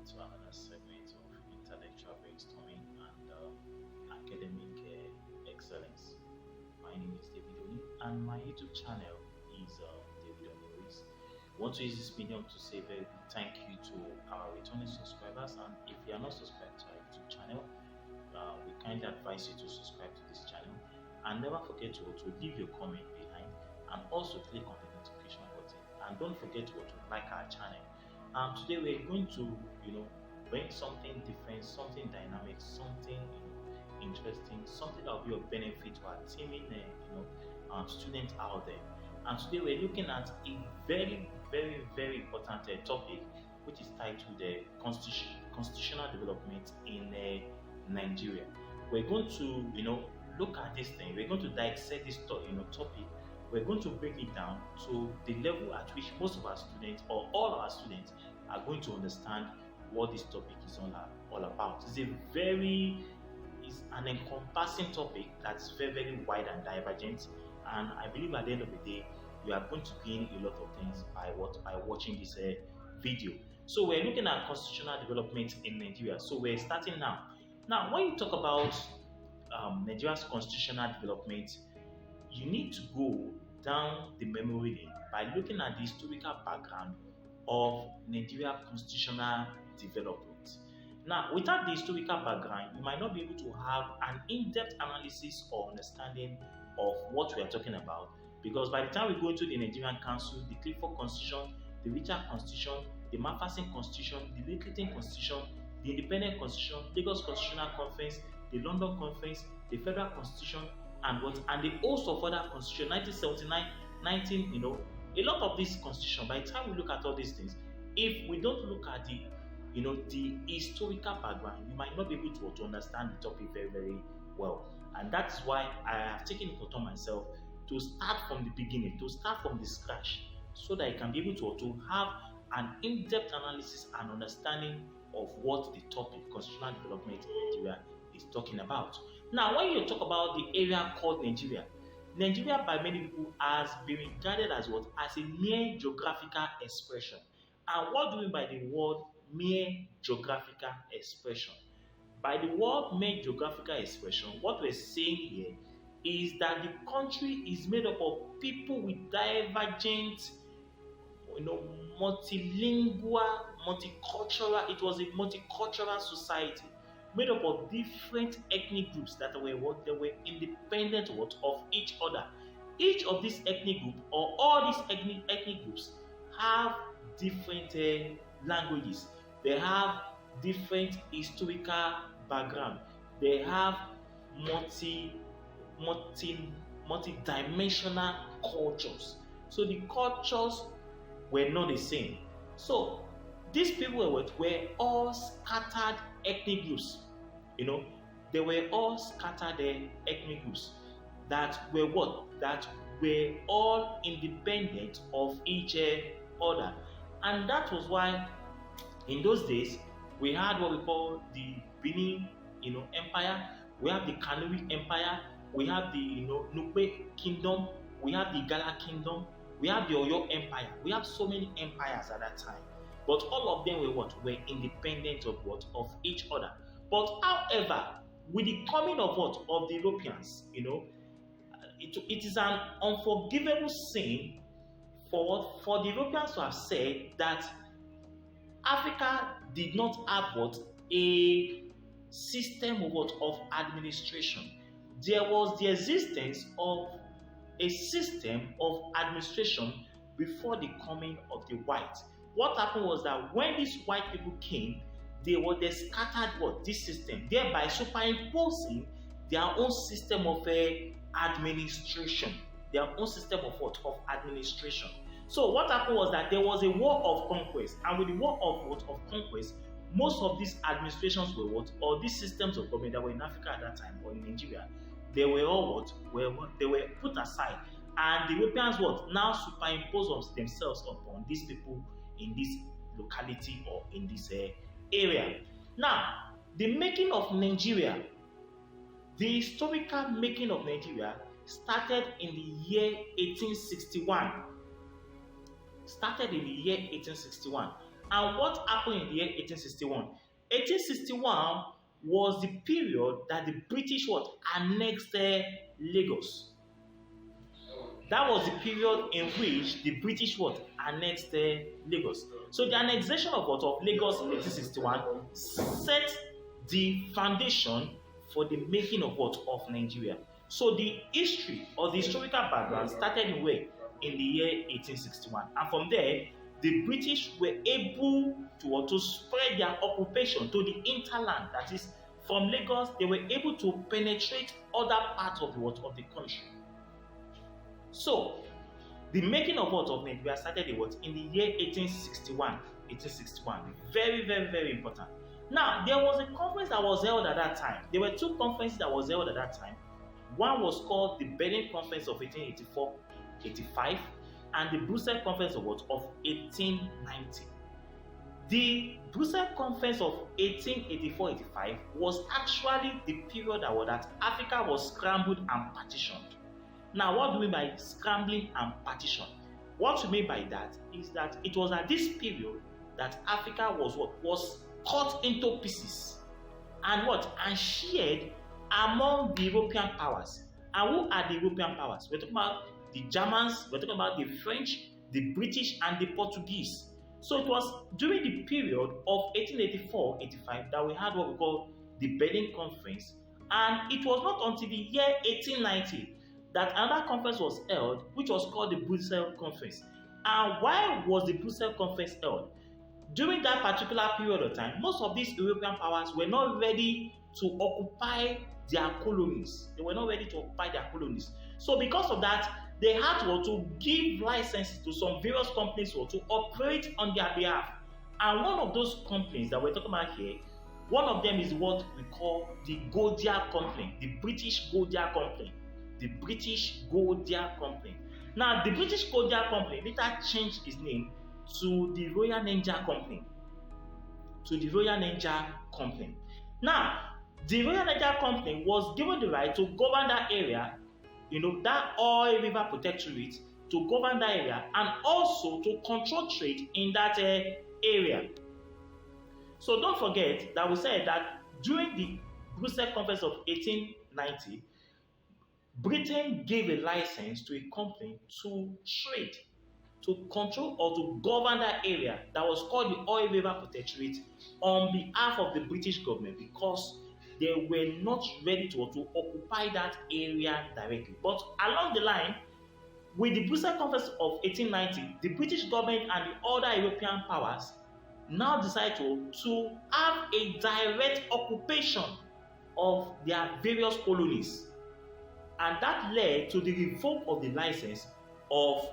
to another segment of intellectual brainstorming and academic excellence. My name is David Oni, and my YouTube channel is David Oni. Want to use this medium to say a very big thank you to our returning subscribers. And if you are not subscribed to our YouTube channel, we kindly advise you to subscribe to this channel and never forget to leave your comment behind and also click on the notification button, and don't forget to like our channel. Today we're going to bring something different, something dynamic, something interesting, something that will be of benefit to our teaming students out there. And today we're looking at a very important topic, which is titled constitutional development in Nigeria. We're going to look at this thing. We're going to dissect this topic. We're going to break it down to the level at which most of our students or all our students are going to understand what this topic is all about. It's an encompassing topic that's very wide and divergent, and I believe at the end of the day you are going to gain a lot of things by watching this video. So we're looking at constitutional development in Nigeria. So we're starting now. Now, when you talk about Nigeria's constitutional development, you need to go down the memory lane by looking at the historical background of Nigeria constitutional development. Now, without the historical background, you might not be able to have an in-depth analysis or understanding of what we are talking about, because by the time we go into the Nigerian Council, the Clifford Constitution, the Richard Constitution, the Maferson Constitution, the Littleton Constitution, the Independent Constitution, Lagos Constitutional Conference, the London Conference, the Federal Constitution, and the host of other constitution, 1979, a lot of this constitution. By the time we look at all these things, if we don't look at the historical background, you might not be able to understand the topic very well. And that's why I have taken it upon myself to start from the beginning, to start from the scratch, so that I can be able to have an in-depth analysis and understanding of what the topic constitutional development in Nigeria is talking about. Now, when you talk about the area called Nigeria by many people has been regarded as what? As a mere geographical expression. And what do we mean by the word mere geographical expression? By the word mere geographical expression, what we're saying here is that the country is made up of people with divergent, multilingual, multicultural. It was a multicultural society made up of different ethnic groups that were independent of each other. Each of these ethnic groups, or all these ethnic groups, have different languages. They have different historical background. They have multi-dimensional cultures. So the cultures were not the same. So these people were all scattered ethnic groups. They were all scattered ethnic groups that were what? That were all independent of each other. And that was why in those days we had what we call the Benin Empire, we have the Kanuri Empire, we have the Nupe Kingdom, we have the Igala Kingdom, we have the Oyo Empire. We have so many empires at that time. But all of them were independent of each other. But however, with the coming of of the Europeans, it is an unforgivable sin for the Europeans to have said that Africa did not have a system of administration. There was the existence of a system of administration before the coming of the whites. What happened was that when these white people came, they scattered this system, thereby superimposing their own system of administration. Their own system of administration. So what happened was that there was a war of conquest, and with the war of conquest, most of these administrations or these systems of government that were in Africa at that time or in Nigeria, they were all they were put aside, and the Europeans now superimpose themselves upon these people in this locality or in this area. Now, the making of Nigeria, the historical making of Nigeria started in the year 1861. And what happened in the year 1861? 1861 was the period that the British what annexed Lagos. That was the period in which the British what annexed Lagos. So the annexation of what of Lagos in 1861 set the foundation for the making of what of Nigeria. So the history or the historical background started in where? In the year 1861, and from there the British were able to spread their occupation to the hinterland. That is, from Lagos, they were able to penetrate other parts of the country. So, the making of what of Nigeria started in the year 1861. 1861. Very, very, very important. Now, there was a conference that was held at that time. There were two conferences that was held at that time. One was called the Berlin Conference of 1884-85, and the Brussels Conference of 1890. The Brussels Conference of 1884-85 was actually the period that Africa was scrambled and partitioned. Now, what do we mean by scrambling and partition? What we mean by that is that it was at this period that Africa was cut into pieces and shared among the European powers. And who are the European powers? We're talking about the Germans, we're talking about the French, the British, and the Portuguese. So it was during the period of 1884-85 that we had what we call the Berlin Conference, and it was not until the year 1890 that another conference was held, which was called the Brussels Conference. And why was the Brussels Conference held? During that particular period of time, most of these European powers were not ready to occupy their colonies. They were not ready to occupy their colonies. So because of that, they had to give licenses to some various companies to operate on their behalf. And one of those companies that we're talking about here, one of them is what we call the Goldyer Company, the British Goldyer Company. The British Goldyer Company. Now, the British Goldyer Company later changed its name to the Royal Niger Company. To the Royal Niger Company. Now, the Royal Niger Company was given the right to govern that area, that oil river protectorate, to govern that area and also to control trade in that area. So don't forget that we said that during the Brussels Conference of 1890, Britain gave a license to a company to trade, to control or to govern that area that was called the Oil River Protectorate on behalf of the British government, because they were not ready to occupy that area directly. But along the line, with the Brussels Conference of 1890, the British government and the other European powers now decided to have a direct occupation of their various colonies. And that led to the revoke of the license of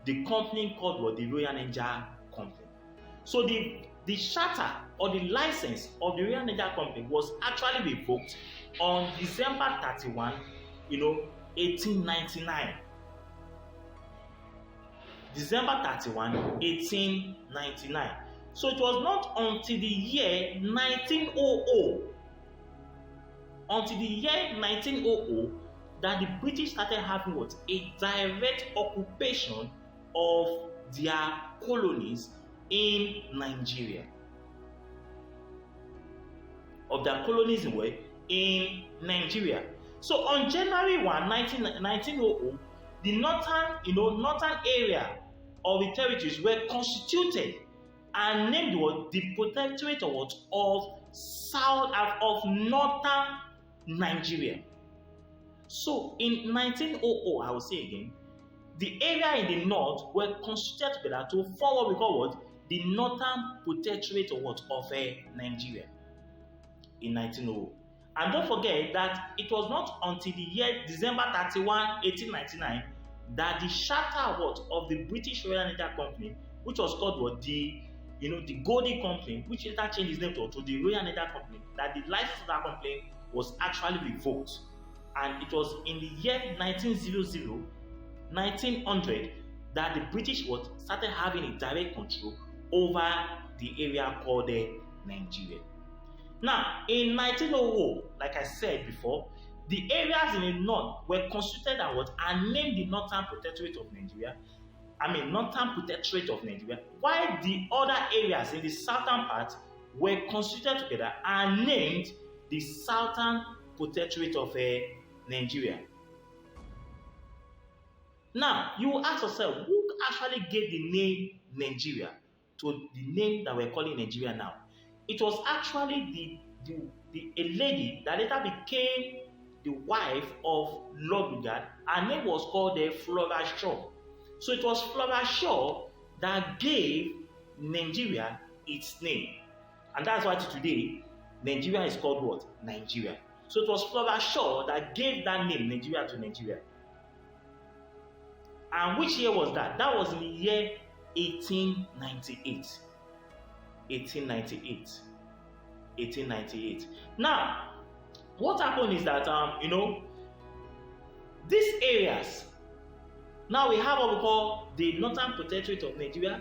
the company called the Royal Niger Company. So the charter or the license of the Royal Niger Company was actually revoked on December 31, 1899. December 31, 1899. So it was not until the year 1900, that the British started having a direct occupation of their colonies in Nigeria. Of their colonies in Nigeria. So on January 1, 1900, the northern area of the territories were constituted and named the Protectorate of Northern Nigeria. So in 1900, I will say again, the area in the north were constituted together to form what we call the Northern Protectorate of Nigeria in 1900. And don't forget that it was not until the year December 31, 1899 that the charter of the British Royal Niger Company, which was called the Goldyer Company, which later changed its name to the Royal Niger Company, that the license of that company was actually revoked. And it was in the year 1900 that the British started having a direct control over the area called Nigeria. Now, in 1900, like I said before, the areas in the north were constituted and named the Northern Protectorate of Nigeria. northern protectorate of Nigeria, while the other areas in the southern part were constituted together and named the Southern Protectorate of Nigeria. Now, you will ask yourself, who actually gave the name Nigeria to the name that we're calling Nigeria now? It was actually a lady that later became the wife of Lord Lugard. Her name was called Flora Shaw. So it was Flora Shaw that gave Nigeria its name. And that's why today, Nigeria is called what? Nigeria. So it was Flora Shaw that gave that name, Nigeria, to Nigeria. And which year was that? That was in the year 1898. 1898. Now, what happened is that, these areas, now we have what we call the Northern Protectorate of Nigeria.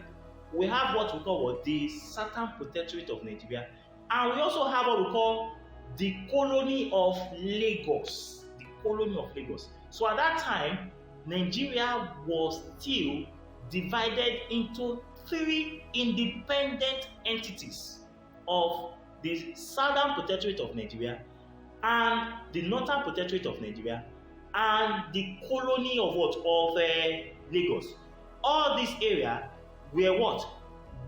We have what we call the Southern Protectorate of Nigeria. And we also have what we call the Colony of Lagos. The Colony of Lagos. So at that time, Nigeria was still divided into 3 independent entities of the Southern Protectorate of Nigeria and the Northern Protectorate of Nigeria and the Colony of what? Of Lagos. All these areas were what?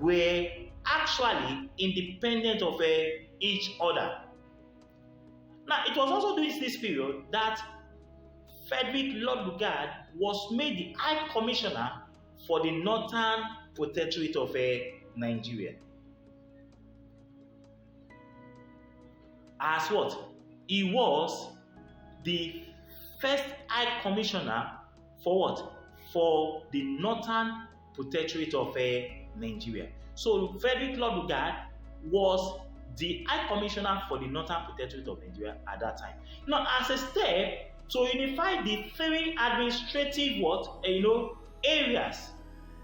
Were actually independent of each other. Now, it was also during this period that Frederick Lord Lugard was made the High Commissioner for the Northern Protectorate of Nigeria. As what? He was the first High Commissioner for what? For the Northern Protectorate of Nigeria. So Frederick Lord Lugard was the High Commissioner for the Northern Protectorate of Nigeria at that time. Now, as a step to unify the 3 administrative areas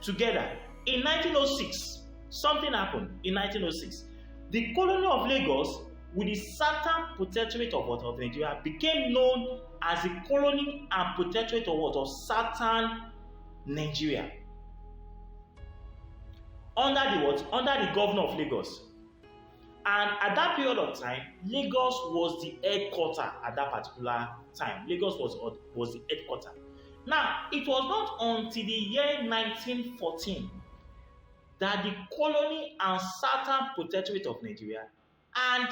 together, in 1906, something happened in 1906. The Colony of Lagos with the Southern Protectorate of Nigeria became known as the Colony and Protectorate of Southern Nigeria. Under the governor of Lagos. And at that period of time, Lagos was the headquarters at that particular time. Lagos was the headquarters. Now, it was not until the year 1914 that the Colony and Southern Protectorate of Nigeria and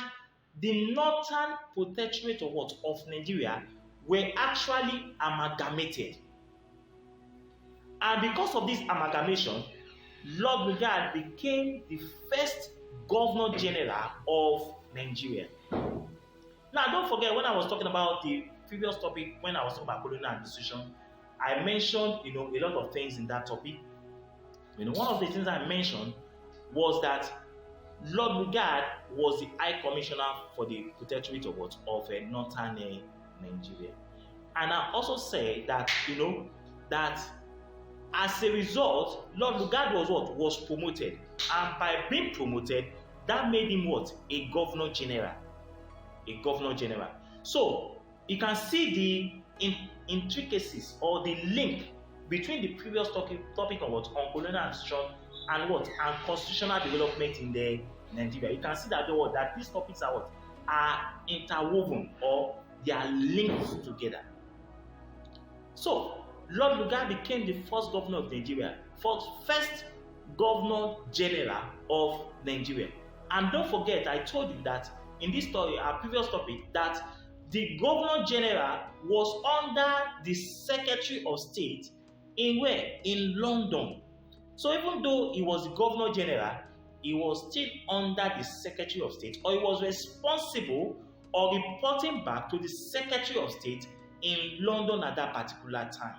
the Northern Protectorate of Nigeria were actually amalgamated. And because of this amalgamation, Lord Lugard became the first Governor General of Nigeria. Now, don't forget, when I was talking about the previous topic, when I was talking about colonial administration, I mentioned, a lot of things in that topic. One of the things I mentioned was that Lord Lugard was the High Commissioner for the Protectorate of Northern Nigeria. And I also said that, that as a result, Lord Lugard was promoted. And by being promoted, that made him a Governor General. A Governor General. So, you can see the intricacies or the link between the previous topic of on colonial administration and constitutional development in the Nigeria. You can see that that these topics are interwoven or they are linked together. So, Lord Lugard became the first governor of Nigeria, first Governor General of Nigeria. And don't forget, I told you that in this story, our previous topic, that the Governor General was under the Secretary of State in where? In London. So even though he was the Governor General, he was still under the Secretary of State, or he was responsible or reporting back to the Secretary of State in London at that particular time.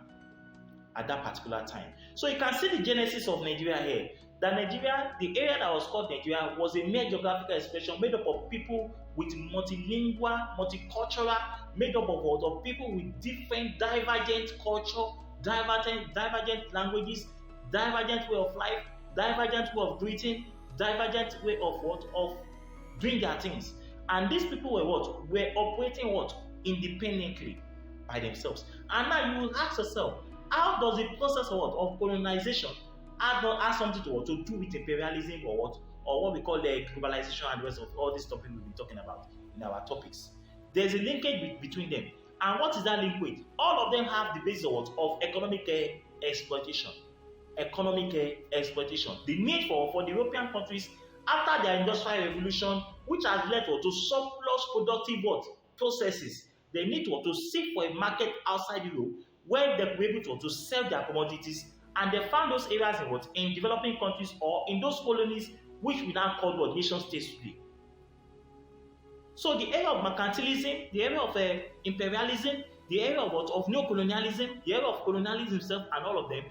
So you can see the genesis of Nigeria here. That Nigeria, the area that was called Nigeria, was a mere geographical expression made up of people with multilingual, multicultural, made up of people with different divergent culture, divergent languages, divergent way of life, divergent way of breathing, divergent way of doing their things. And these people were were operating independently by themselves. And now you will ask yourself, how does the process of what of colonization has something to do with imperialism or what we call the globalization and the rest of all these topics we've been talking about in our topics. There's a linkage between them. And what is that linkage? All of them have the basis of what? Of economic exploitation. Economic exploitation. The need for the European countries after their industrial revolution, which has led to surplus productive what? Processes. They need to seek for a market outside Europe where they will be able to sell their commodities, and they found those areas in what? In developing countries or in those colonies which we now call what? Nation states today. So the area of mercantilism, the area of imperialism, the area of what? Of neocolonialism, the area of colonialism itself, and all of them,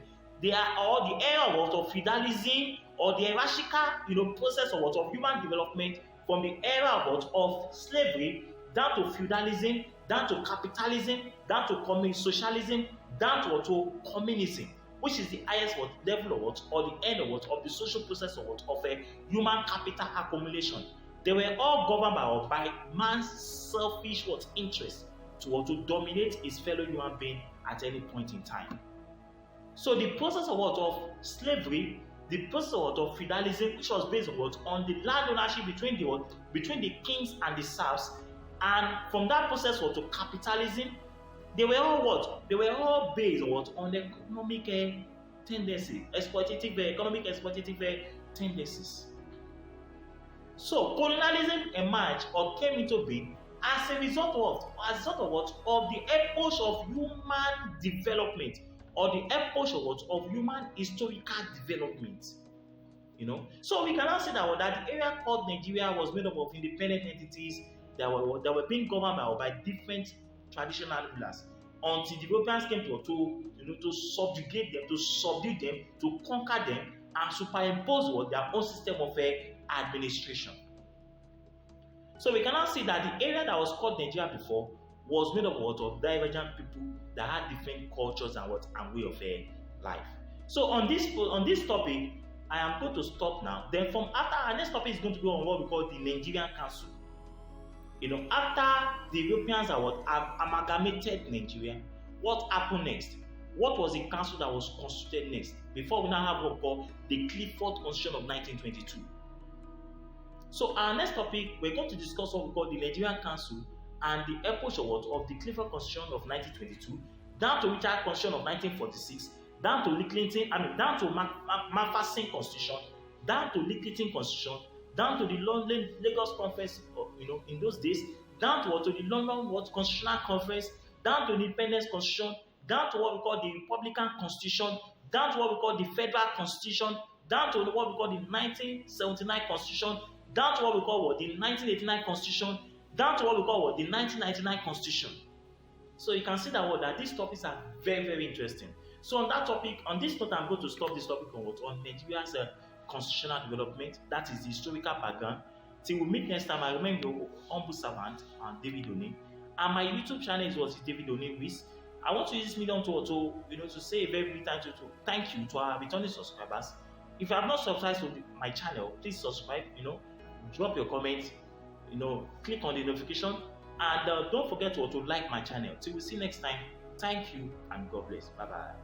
they are all the area of what? Of feudalism or the hierarchical process of what? Of human development from the era of what? Of slavery down to feudalism, down to capitalism, down to socialism, down to what? To communism, which is the highest what? Level of what? Or the end of what? Of the social process of what? Of a human capital accumulation. They were all governed by man's selfish what? Interest to dominate his fellow human being at any point in time. So the process of what? Of slavery, the process of what? Of feudalism, which was based on what? On the land ownership between the kings and the serfs, and from that process what? To capitalism, they were all what? They were all based on what? On the economic tendency, economic exploitative tendencies. So colonialism emerged or came into being as a result of what? Of the epoch of human development, or the epoch of what? Of human historical development. So we cannot say that the area called Nigeria was made up of independent entities that were being governed by different traditional rulers until the Europeans came to subjugate them, to subdue them, to conquer them, and superimpose their own system of administration. So we cannot see that the area that was called Nigeria before was made up of divergent people that had different cultures and way of life. So on this topic, I am going to stop now. Then from after our next topic is going to go on what we call the Nigerian Council. After the Europeans have amalgamated Nigeria, what happened next? What was the council that was constituted next? Before we now have what we call the Clifford Constitution of 1922. So our next topic, we're going to discuss what we call the Nigerian Council and the epoch of the Clifford Constitution of 1922, down to Richard Constitution of 1946, down to down to Macpherson Constitution, down to Lee Clinton Constitution, down to the London Lagos Conference, in those days, down to the London Constitutional Conference, down to the Independence Constitution, down to what we call the Republican Constitution, down to what we call the Federal Constitution, down to what we call the 1979 Constitution, down to what we call the 1989 Constitution, down to what we call the 1999 Constitution. So you can see that these topics are very, very interesting. So on this note, I'm going to stop this topic on Nigeria's constitutional development. That is the historical background. Till we meet next time, I remain your humble servant, David Oni, and my YouTube channel is David Oni Wiz. I want to use this medium to say a very big thank you to our returning subscribers. If you have not subscribed to my channel, please subscribe. Drop your comments. Click on the notification, and don't forget to like my channel. Till we see next time. Thank you and God bless. Bye bye.